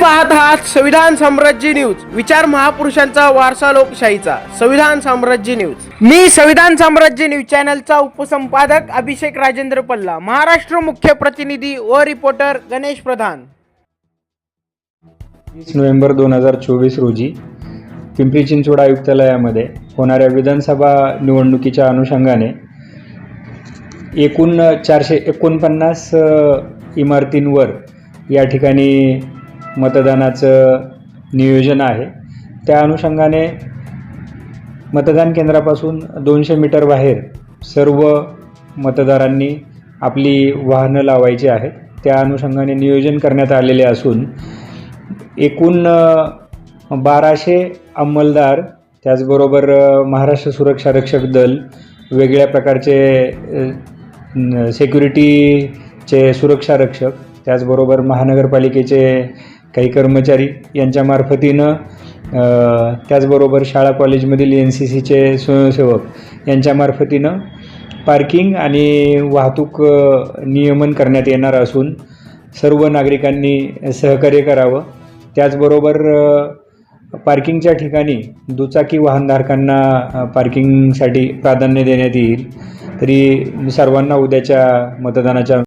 पाहत आहात संविधान साम्राज्य न्यूज. विचार महापुरुषांचा, वारसा लोकशाहीचा. संविधान साम्राज्य न्यूज. मी संविधान साम्राज्य न्यूज चॅनलचा उपसंपादक अभिषेक राजेंद्र पल्ला. महाराष्ट्र मुख्य प्रतिनिधी व रिपोर्टर गणेश प्रधान. 30 नोव्हेंबर 2024 रोजी पिंपरी चिंचवड आयुक्तालयामध्ये होणाऱ्या विधानसभा निवडणुकीच्या अनुषंगाने एकूण 449 इमारतींवर या ठिकाणी मतदानाचं नियोजन आहे. त्या अनुषंगाने मतदान केंद्रापासून 200 मीटर बाहेर सर्व मतदारांनी आपली वाहनं लावायची आहेत. त्या अनुषंगाने नियोजन करण्यात आलेले असून एकूण 1200 अंमलदार, त्याचबरोबर महाराष्ट्र सुरक्षा रक्षक दल, वेगळ्या प्रकारचे सिक्युरिटीचे सुरक्षा रक्षक, त्याचबरोबर महानगरपालिकेचे काही कर्मचारी यांच्या मार्फतीनं, त्याचबरोबर शाळा कॉलेजमधील NCCचे स्वयंसेवक यांच्या मार्फतीनं पार्किंग आणि वाहतूक नियमन करण्यात येणार असून सर्व नागरिकांनी सहकार्य करावं. त्याचबरोबर पार्किंगच्या ठिकाणी दुचाकी वाहनधारकांना पार्किंगसाठी प्राधान्य देण्यात येईल. तरी सर्वांना उद्याच्या मतदानाच्या